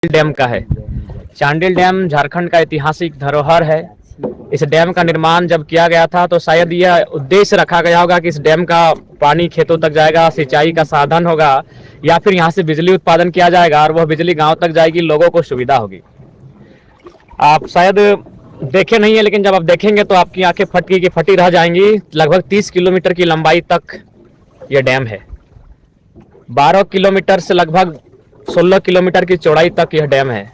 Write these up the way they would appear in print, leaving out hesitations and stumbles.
Dam का है। Chandil dam Jharkhand का ऐतिहासिक धरोहर है। इस डैम का निर्माण जब किया गया था तो शायद यह उद्देश्य रखा गया होगा कि इस डैम का पानी खेतों तक जाएगा, सिंचाई का साधन होगा, या फिर यहाँ से बिजली उत्पादन किया जाएगा और वह बिजली गांव तक जाएगी, लोगों को सुविधा होगी। आप शायद देखे नहीं है, लेकिन जब आप देखेंगे तो आपकी आंखें फटी की फटी रह जाएंगी। लगभग 30 किलोमीटर की लंबाई तक यह डैम है। 12 किलोमीटर से लगभग 16 किलोमीटर की चौड़ाई तक यह डैम है।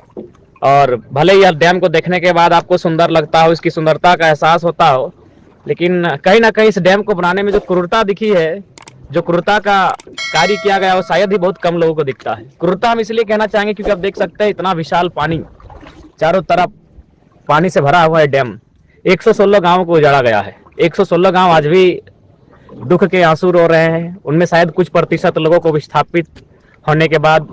और भले ही यह डैम को देखने के बाद आपको सुंदर लगता हो, इसकी सुंदरता का एहसास होता हो, लेकिन कहीं ना कहीं इस डैम को बनाने में जो क्रूरता दिखी है, जो क्रूरता का कार्य किया गया, वो शायद ही बहुत कम लोगों को दिखता है। क्रूरता हम इसलिए कहना चाहेंगे क्योंकि आप देख सकते हैं इतना विशाल पानी, चारों तरफ पानी से भरा हुआ है डैम। 116 गाँव को उजाड़ा गया है। 116 गाँव आज भी दुख के आंसू रो रहे हैं। उनमें शायद कुछ प्रतिशत लोगों को विस्थापित होने के बाद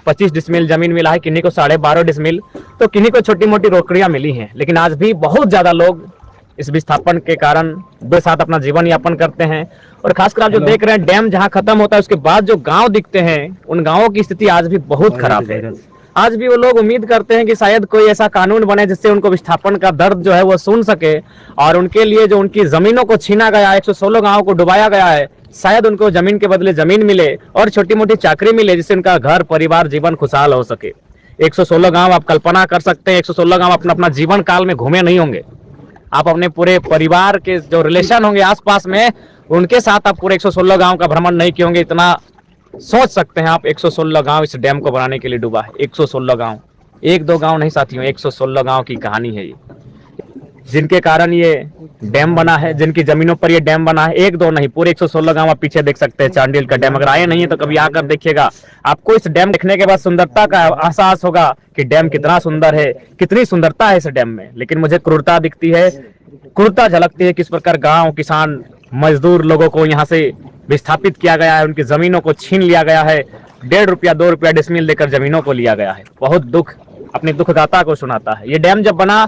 25 डिसमिल जमीन मिला है, किन्हीं को 12.5 डिसमिल, तो किन्हीं को छोटी मोटी रोकड़ियां मिली हैं। लेकिन आज भी बहुत ज्यादा लोग इस विस्थापन के कारण दो साथ अपना जीवन यापन करते हैं। और खासकर आप जो देख रहे हैं, डैम जहां खत्म होता है उसके बाद जो गांव दिखते हैं, उन गांवों की स्थिति आज भी बहुत खराब है। आज भी वो लोग उम्मीद करते हैं कि शायद कोई ऐसा कानून बने जिससे उनको विस्थापन का दर्द जो है वो सुन सके, और उनके लिए जो उनकी जमीनों को छीना गया, 116 गाँव को डुबाया गया है, शायद उनको जमीन के बदले जमीन मिले और छोटी मोटी चाकरी मिले, जिससे उनका घर परिवार जीवन खुशहाल हो सके। 116 गांव आप कल्पना कर सकते हैं, 116 गांव अपना अपना जीवन काल में घूमे नहीं होंगे। आप अपने पूरे परिवार के जो रिलेशन होंगे आसपास में, उनके साथ आप पूरे 116 गांव का भ्रमण नहीं किए होंगे। इतना सोच सकते हैं आप, 116 गांव इस डैम को बनाने के लिए डूबा है। 116 गांव, एक दो गांव नहीं साथियों, 116 गांव की कहानी है ये, जिनके कारण ये डैम बना है, जिनकी जमीनों पर ये डैम बना है। एक दो नहीं, पूरे 116 गांव आप पीछे देख सकते हैं। चांडिल का डैम, अगर आए नहीं है तो कभी आकर देखिएगा। आपको इस डैम देखने के बाद सुंदरता का एहसास होगा कि डैम कितना सुंदर है, कितनी सुंदरता है इस डैम में। लेकिन मुझे क्रूरता दिखती है, क्रूरता झलकती है, किस प्रकार गाँव, किसान, मजदूर लोगों को यहाँ से विस्थापित किया गया है, उनकी जमीनों को छीन लिया गया है। 1.5 रुपया 2 रुपया डिसमिल देकर जमीनों को लिया गया है। बहुत दुख अपनी दुखगाथा को सुनाता है। ये डैम जब बना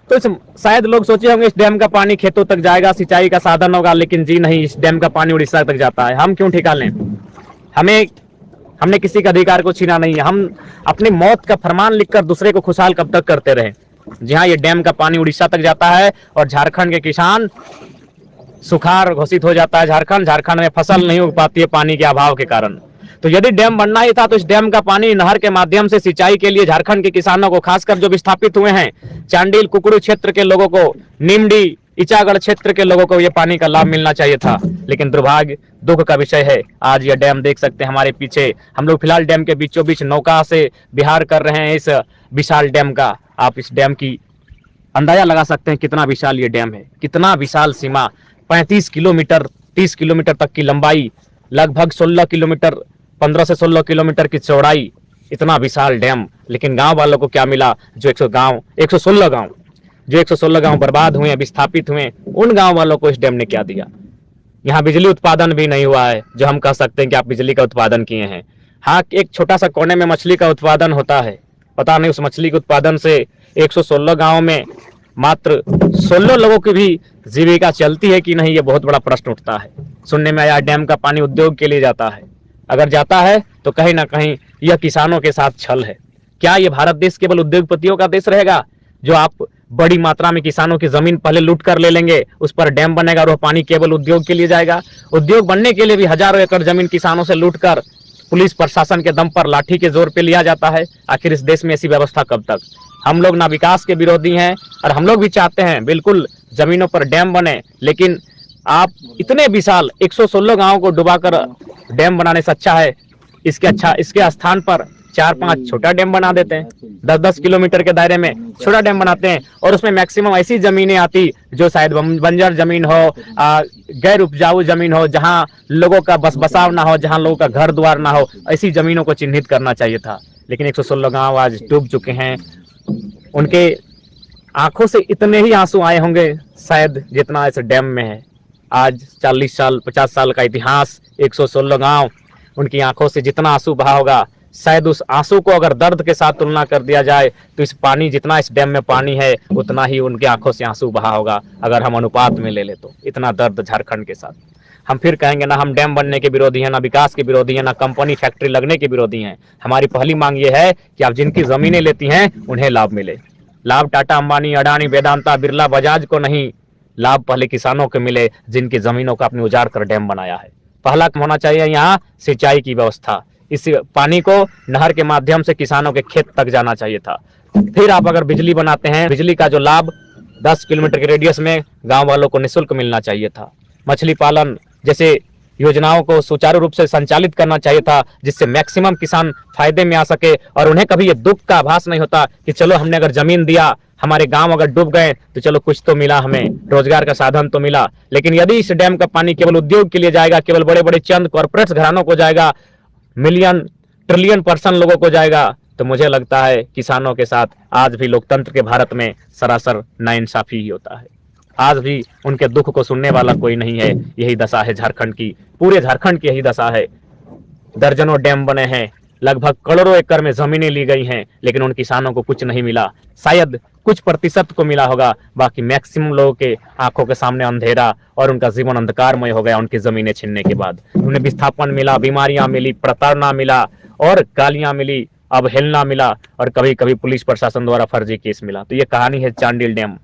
तो शायद लोग सोचे होंगे इस डैम का पानी खेतों तक जाएगा, सिंचाई का साधन होगा, लेकिन जी नहीं, इस डैम का पानी उड़ीसा तक जाता है। हम क्यों ठिका लें? हमने किसी का अधिकार को छीना नहीं है। हम अपनी मौत का फरमान लिखकर दूसरे को खुशहाल कब तक करते रहे? जी हाँ, ये डैम का पानी उड़ीसा तक जाता है और झारखंड के किसान, सुखाड़ घोषित हो जाता है झारखंड में फसल नहीं उग पाती है पानी के अभाव के कारण। तो यदि डैम बनना ही था तो इस डैम का पानी नहर के माध्यम से सिंचाई के लिए झारखंड के किसानों को, खासकर जो विस्थापित हुए हैं, चांडिल कुकड़ू क्षेत्र के लोगों को, निमडी इचागढ़ क्षेत्र के लोगों को ये पानी का लाभ मिलना चाहिए था। लेकिन दुर्भाग्य, दुख का विषय है, आज ये डैम देख सकते हैं हमारे पीछे। हम लोग फिलहाल डैम के बीचों बीच नौका से विहार कर रहे हैं इस विशाल डैम का। आप इस डैम की अंदाजा लगा सकते हैं कितना विशाल ये डैम है, कितना विशाल सीमा। 35 किलोमीटर 30 किलोमीटर तक की लंबाई, लगभग 16 किलोमीटर 15 से 16 किलोमीटर की चौड़ाई, इतना विशाल डैम। लेकिन गांव वालों को क्या मिला? जो 116 गांव बर्बाद हुए, विस्थापित हुए, उन गांव वालों को इस डैम ने क्या दिया? यहाँ बिजली उत्पादन भी नहीं हुआ है, जो हम कह सकते हैं कि आप बिजली का उत्पादन किए हैं। हाँ, एक छोटा सा कोने में मछली का उत्पादन होता है, पता नहीं उस मछली के उत्पादन से 116 गाँव में मात्र 16 लोगों की भी जीविका चलती है कि नहीं, ये बहुत बड़ा प्रश्न उठता है। सुनने में आया डैम का पानी उद्योग के लिए जाता है। अगर जाता है तो कहीं ना कहीं यह किसानों के साथ छल है। क्या ये भारत देश केवल उद्योगपतियों का देश रहेगा, जो आप बड़ी मात्रा में किसानों की जमीन पहले लूट कर ले लेंगे, उस पर डैम बनेगा और वह पानी केवल उद्योग के लिए जाएगा? उद्योग बनने के लिए भी हजारों एकड़ जमीन किसानों से लूट कर पुलिस प्रशासन के दम पर, लाठी के जोर पे लिया जाता है। आखिर इस देश में ऐसी व्यवस्था कब तक? हम लोग ना विकास के विरोधी हैं, और हम लोग भी चाहते हैं बिल्कुल जमीनों पर डैम बने, लेकिन आप इतने विशाल 116 गांवों को डुबाकर डैम बनाने से अच्छा है इसके स्थान पर 4-5 छोटा डैम बना देते हैं। 10-10 किलोमीटर के दायरे में छोटा डैम बनाते हैं, और उसमें मैक्सिमम ऐसी जमीनें आती जो शायद बंजर जमीन हो, गैर उपजाऊ जमीन हो, जहां लोगों का बसाव ना हो, जहां लोगों का घर द्वार ना हो, ऐसी जमीनों को चिन्हित करना चाहिए था। लेकिन 116 गाँव आज डूब चुके हैं। उनके आंखों से इतने ही आंसू आए होंगे शायद जितना इस डैम में है। आज 40 साल 50 साल का इतिहास, 116 गांव, उनकी आंखों से जितना आंसू बहा होगा, शायद उस आंसू को अगर दर्द के साथ तुलना कर दिया जाए तो इस पानी, जितना इस डैम में पानी है, उतना ही उनकी आंखों से आंसू बहा होगा, अगर हम अनुपात में ले ले तो। इतना दर्द झारखंड के साथ। हम फिर कहेंगे ना हम डैम बनने के विरोधी हैं, ना विकास के विरोधी हैं, ना कंपनी फैक्ट्री लगने के विरोधी हैं। हमारी पहली मांग ये है कि आप जिनकी जमीनें लेती हैं उन्हें लाभ मिले। लाभ टाटा अंबानी, अडानी, वेदांता, बिरला, बजाज को नहीं, लाभ पहले किसानों को मिले जिनकी जमीनों को अपने उजाड़ कर डैम बनाया है। पहला होना चाहिए यहाँ सिंचाई की व्यवस्था। इस पानी को नहर के माध्यम से किसानों के खेत तक जाना चाहिए था। फिर आप अगर बिजली बनाते हैं, बिजली का जो लाभ 10 किलोमीटर के रेडियस में गांव वालों को निःशुल्क मिलना चाहिए था। मछली पालन जैसे योजनाओं को सुचारू रूप से संचालित करना चाहिए था, जिससे मैक्सिमम किसान फायदे में आ सके और उन्हें कभी ये दुख का आभास नहीं होता कि चलो हमने अगर जमीन दिया, हमारे गांव अगर डूब गए तो चलो कुछ तो मिला, हमें रोजगार का साधन तो मिला। लेकिन यदि इस डैम का पानी केवल उद्योग के लिए जाएगा, केवल बड़े बड़े चंद कॉर्पोरेट घरानों को जाएगा, मिलियन ट्रिलियन पर्सन लोगों को जाएगा, तो मुझे लगता है किसानों के साथ आज भी लोकतंत्र के भारत में सरासर नाइंसाफी ही होता है। आज भी उनके दुख को सुनने वाला कोई नहीं है। यही दशा है झारखंड की, पूरे झारखंड की यही दशा है। दर्जनों डैम बने हैं, लगभग करोड़ों एकड़ में जमीनें ली गई हैं, लेकिन उन किसानों को कुछ नहीं मिला। शायद कुछ प्रतिशत को मिला होगा, बाकी मैक्सिमम लोगों के आंखों के सामने अंधेरा और उनका जीवन अंधकारमय हो गया उनकी जमीनें छीनने के बाद। उन्हें विस्थापन मिला, बीमारियां मिली, प्रताड़ना मिला और गालियां मिली, अवहेलना मिला और कभी कभी पुलिस प्रशासन द्वारा फर्जी केस मिला। तो ये कहानी है चांडिल डैम।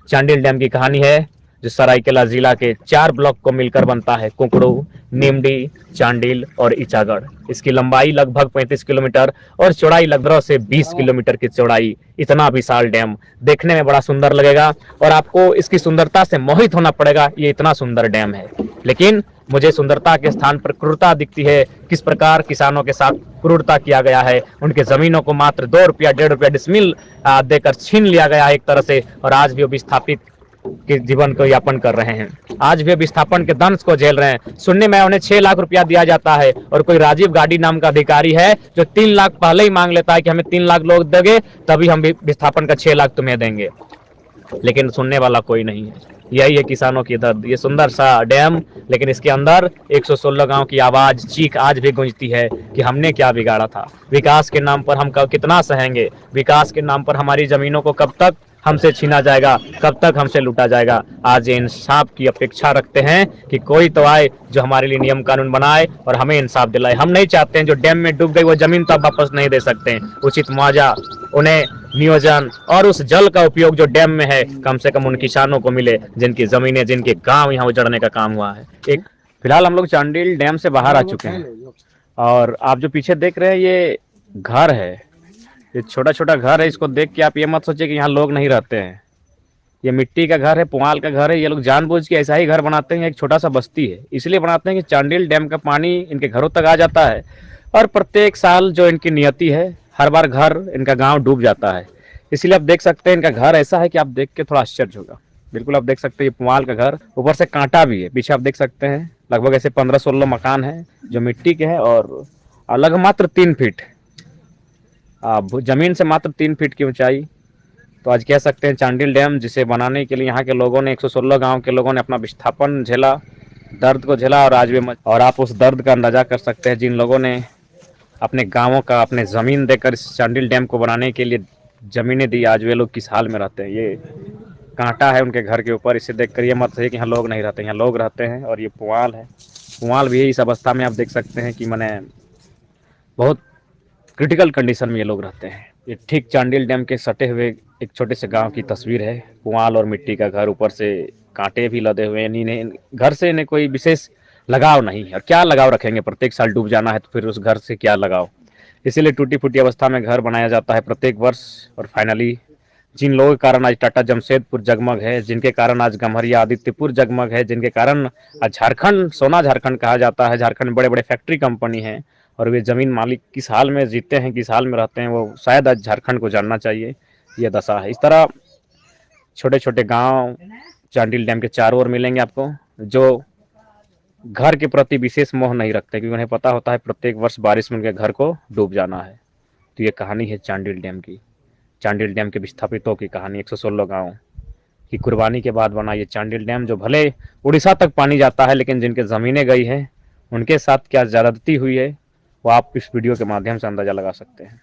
चांडिल डैम की कहानी है जो सरायकेला जिला के 4 ब्लॉक को मिलकर बनता है, कुकड़ू, नीमडी, चांडिल और इचागढ़। इसकी लंबाई लगभग 35 किलोमीटर और चौड़ाई लगभग से 20 किलोमीटर की चौड़ाई। इतना विशाल डैम देखने में बड़ा सुंदर लगेगा और आपको इसकी सुंदरता से मोहित होना पड़ेगा, ये इतना सुंदर डैम है। लेकिन मुझे सुंदरता के स्थान पर क्रूरता दिखती है। किस प्रकार किसानों के साथ क्रूरता किया गया है, उनके जमीनों को मात्र 2 रुपया 1.5 रुपया डिसमिल देकर छीन लिया गया है एक तरह से, और आज भी वो विस्थापित के जीवन को यापन कर रहे हैं। आज भी विस्थापन के दंश को झेल रहे हैं। सुनने में उन्हें 6 लाख रुपया दिया जाता है और कोई राजीव गाड़ी नाम का अधिकारी है जो 3 लाख पहले ही मांग लेता है कि हमें 3 लाख लोग दोगे तभी हम विस्थापन का 6 लाख तुम्हें देंगे, लेकिन सुनने वाला कोई नहीं है। यही है किसानों की दर्द। ये सुंदर सा डैम, लेकिन इसके अंदर 116 गांव की आवाज, चीख आज भी गूंजती है कि हमने क्या बिगाड़ा था। विकास के नाम पर हम कितना सहेंगे, विकास के नाम पर हमारी जमीनों को कब तक हमसे छीना जाएगा, कब तक हमसे लूटा जाएगा। आज इंसाफ की अपेक्षा रखते हैं कि कोई तो आए जो हमारे लिए नियम कानून बनाए और हमें इंसाफ दिलाए। हम नहीं चाहते हैं जो डैम में डूब गई वो जमीन तो आप वापस नहीं दे सकते हैं। उचित मुआवजा, उन्हें नियोजन और उस जल का उपयोग जो डैम में है कम से कम उन किसानों को मिले जिनकी जमीनें, जिनके गांव यहाँ उजड़ने का काम हुआ है। एक फिलहाल हम लोग चांडिल डैम से बाहर आ चुके हैं और आप जो पीछे देख रहे हैं ये घर है, ये छोटा छोटा घर है। इसको देख के आप ये मत सोचिए कि यहाँ लोग नहीं रहते हैं। ये मिट्टी का घर है, पुआल का घर है। ये लोग जानबूझ के ऐसा ही घर बनाते हैं, एक छोटा सा बस्ती है, इसलिए बनाते हैं कि चांडिल डैम का पानी इनके घरों तक आ जाता है और प्रत्येक साल जो इनकी नियति है हर बार घर इनका गांव डूब जाता है। इसलिए आप देख सकते हैं इनका घर ऐसा है कि आप देख के थोड़ा आश्चर्य होगा। बिल्कुल आप देख सकते हैं ये पुआल का घर, ऊपर से कांटा भी है। पीछे आप देख सकते हैं लगभग ऐसे 15-16 मकान है जो मिट्टी के हैं और लगभग मात्र 3 फीट जमीन से मात्र 3 फीट की ऊंचाई। तो आज कह सकते हैं चांडिल डैम जिसे बनाने के लिए यहाँ के लोगों ने 116 गांव के लोगों ने अपना विस्थापन झेला, दर्द को झेला और आज भी और आप उस दर्द का अंदाजा कर सकते हैं जिन लोगों ने अपने गांवों का अपने ज़मीन देकर इस चांडिल डैम को बनाने के लिए ज़मीनें दी, आज वे लोग किस हाल में रहते हैं। ये कांटा है उनके घर के ऊपर, इसे देखकर ये मत है कि यहाँ लोग नहीं रहते, यहाँ लोग रहते हैं। और ये पुआल है, पुआल भी इस अवस्था में आप देख सकते हैं कि मैंने बहुत क्रिटिकल कंडीशन में ये लोग रहते हैं। ये ठीक चांडिल डैम के सटे हुए एक छोटे से गांव की तस्वीर है। पुआल और मिट्टी का घर, ऊपर से कांटे भी लदे हुए हैं। इन्हें घर से इन्हें कोई विशेष लगाव नहीं है, और क्या लगाव रखेंगे, प्रत्येक साल डूब जाना है तो फिर उस घर से क्या लगाव। इसीलिए टूटी फूटी अवस्था में घर बनाया जाता है प्रत्येक वर्ष। और फाइनली जिन लोगों के कारण आज टाटा जमशेदपुर जगमग है, जिनके कारण आज गम्हरिया आदित्यपुर जगमग है, जिनके कारण आज झारखंड सोना झारखंड कहा जाता है, झारखंड में बड़े बड़े फैक्ट्री कंपनी हैं और वे जमीन मालिक किस हाल में जीते हैं, किस हाल में रहते हैं, वो शायद आज झारखंड को जानना चाहिए। ये दशा है। इस तरह छोटे छोटे गांव चांडिल डैम के चारों ओर मिलेंगे आपको, जो घर के प्रति विशेष मोह नहीं रखते, क्योंकि उन्हें पता होता है प्रत्येक वर्ष बारिश में उनके घर को डूब जाना है। तो ये कहानी है चांडिल डैम की, चांडिल डैम के विस्थापितों की कहानी। 116 गाँव की कुर्बानी के बाद बना ये चांडिल डैम, जो भले उड़ीसा तक पानी जाता है, लेकिन जिनके ज़मीनें गई हैं उनके साथ क्या ज़्यादती हुई है वो आप इस वीडियो के माध्यम से अंदाज़ा लगा सकते हैं।